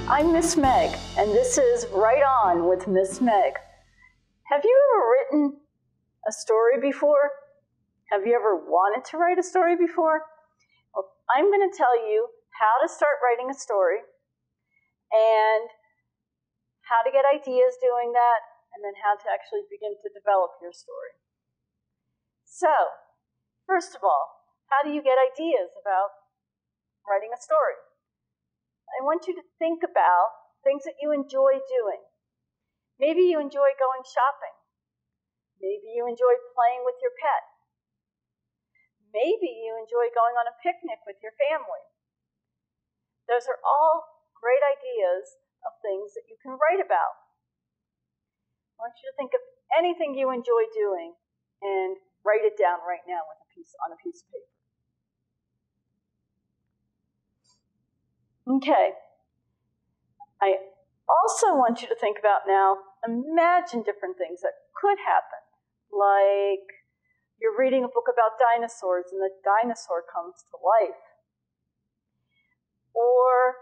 I'm Miss Meg, and this is Right On with Miss Meg. Have you ever written a story before? Have you ever wanted to write a story before? Well, I'm going to tell you how to start writing a story and how to get ideas doing that, and then how to actually begin to develop your story. So, first of all, how do you get ideas about writing a story? I want you to think about things that you enjoy doing. Maybe you enjoy going shopping. Maybe you enjoy playing with your pet. Maybe you enjoy going on a picnic with your family. Those are all great ideas of things that you can write about. I want you to think of anything you enjoy doing and write it down right now on a piece of paper. Okay. I also want you to think about now, imagine different things that could happen. Like you're reading a book about dinosaurs and the dinosaur comes to life. Or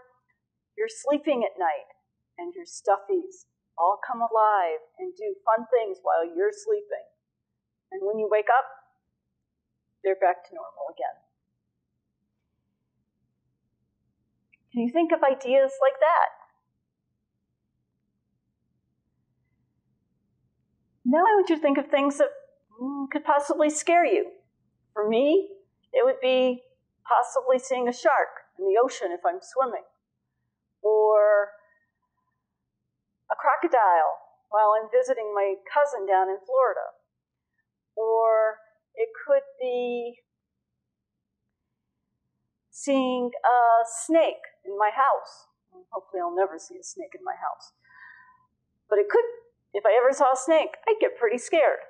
you're sleeping at night and your stuffies all come alive and do fun things while you're sleeping. And when you wake up, they're back to normal again. Can you think of ideas like that? Now I want you to think of things that could possibly scare you. For me, it would be possibly seeing a shark in the ocean if I'm swimming, or a crocodile while I'm visiting my cousin down in Florida, or it could be seeing a snake in my house. Hopefully I'll never see a snake in my house. But it could, if I ever saw a snake, I'd get pretty scared.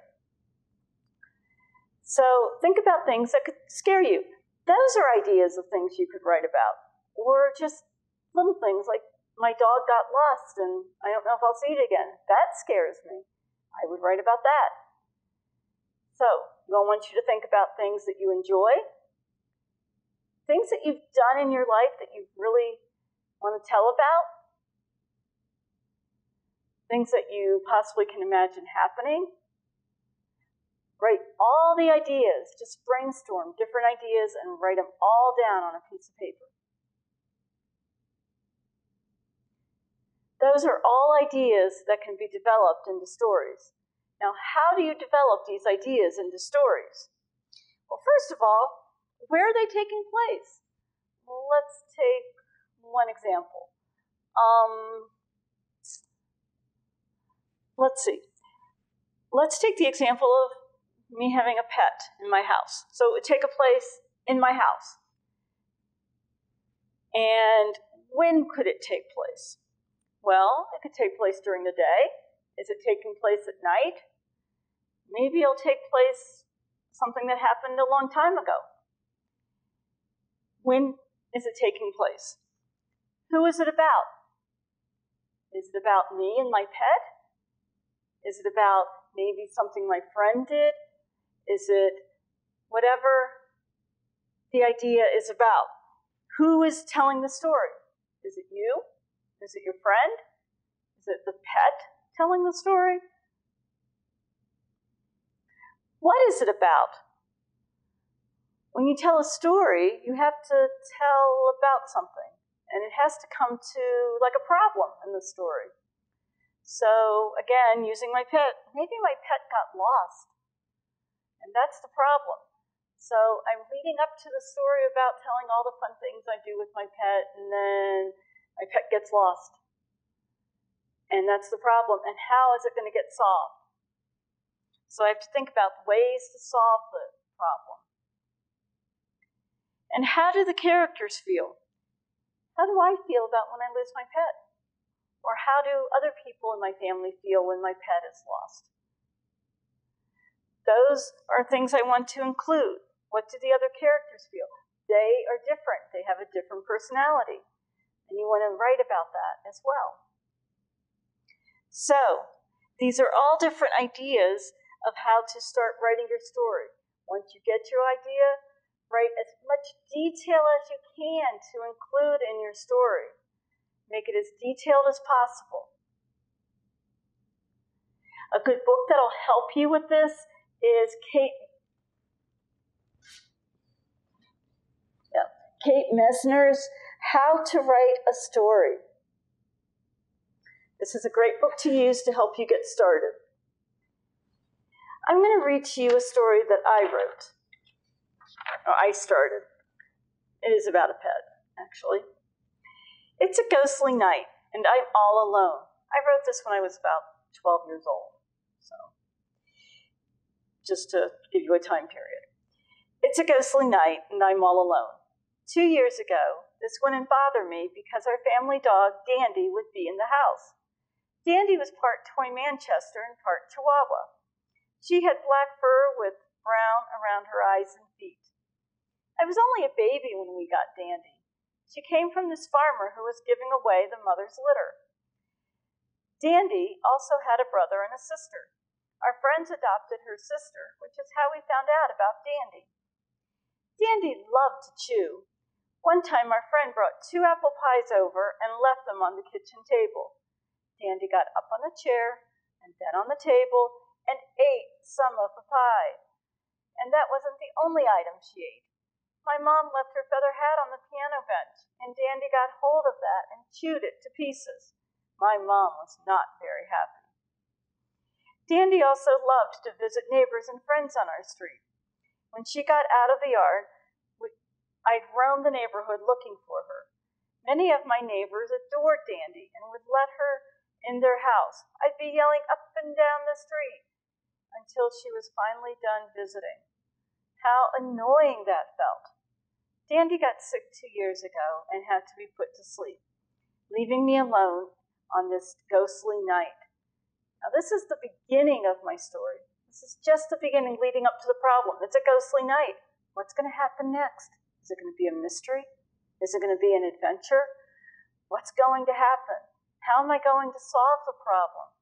So think about things that could scare you. Those are ideas of things you could write about. Or just little things like, my dog got lost and I don't know if I'll see it again. That scares me. I would write about that. So I want you to think about things that you enjoy, things that you've done in your life that you really want to tell about, things that you possibly can imagine happening. Write all the ideas, just brainstorm different ideas and write them all down on a piece of paper. Those are all ideas that can be developed into stories. Now, how do you develop these ideas into stories? Well, first of all, where are they taking place? Well, let's take one example. Let's see. Let's take the example of me having a pet in my house. So it would take a place in my house. And when could it take place? Well, it could take place during the day. Is it taking place at night? Maybe it'll take place something that happened a long time ago. When is it taking place? Who is it about? Is it about me and my pet? Is it about maybe something my friend did? Is it whatever the idea is about? Who is telling the story? Is it you? Is it your friend? Is it the pet telling the story? What is it about? When you tell a story, you have to tell about something, and it has to come to like a problem in the story. So again, using my pet, maybe my pet got lost, and that's the problem. So I'm leading up to the story about telling all the fun things I do with my pet, and then my pet gets lost. And that's the problem. And how is it going to get solved? So I have to think about ways to solve the problem. And how do the characters feel? How do I feel about when I lose my pet? Or how do other people in my family feel when my pet is lost? Those are things I want to include. What do the other characters feel? They are different. They have a different personality. And you want to write about that as well. So, these are all different ideas of how to start writing your story. Once you get your idea, write as much detail as you can to include in your story. Make it as detailed as possible. A good book that'll help you with this is Kate Messner's How to Write a Story. This is a great book to use to help you get started. I'm going to read to you a story that I wrote, or I started. It is about a pet, actually. It's a ghostly night, and I'm all alone. I wrote this when I was about 12 years old, so just to give you a time period. It's a ghostly night, and I'm all alone. 2 years ago, this wouldn't bother me because our family dog, Dandy, would be in the house. Dandy was part Toy Manchester and part Chihuahua. She had black fur with brown around her eyes and feet. I was only a baby when we got Dandy. She came from this farmer who was giving away the mother's litter. Dandy also had a brother and a sister. Our friends adopted her sister, which is how we found out about Dandy. Dandy loved to chew. One time our friend brought 2 apple pies over and left them on the kitchen table. Dandy got up on the chair and then on the table and ate some of the pie. And that wasn't the only item she ate. My mom left her feather hat on the piano bench, and Dandy got hold of that and chewed it to pieces. My mom was not very happy. Dandy also loved to visit neighbors and friends on our street. When she got out of the yard, I'd roam the neighborhood looking for her. Many of my neighbors adored Dandy and would let her in their house. I'd be yelling up and down the street until she was finally done visiting. How annoying that felt. Dandy got sick 2 years ago and had to be put to sleep, leaving me alone on this ghostly night. Now, this is the beginning of my story. This is just the beginning leading up to the problem. It's a ghostly night. What's going to happen next? Is it going to be a mystery? Is it going to be an adventure? What's going to happen? How am I going to solve the problem?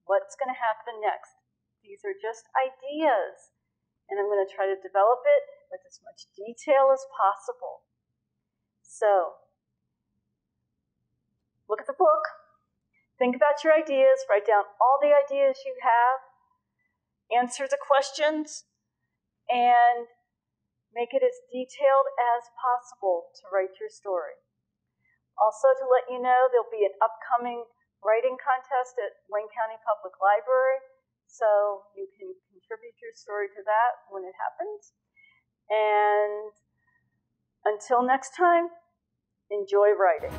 What's going to happen next? These are just ideas, and I'm going to try to develop it with as much detail as possible. So, look at the book. Think about your ideas. Write down all the ideas you have. Answer the questions, and make it as detailed as possible to write your story. Also, to let you know, there'll be an upcoming writing contest at Wayne County Public Library, so you can contribute your story to that when it happens. And until next time, enjoy writing.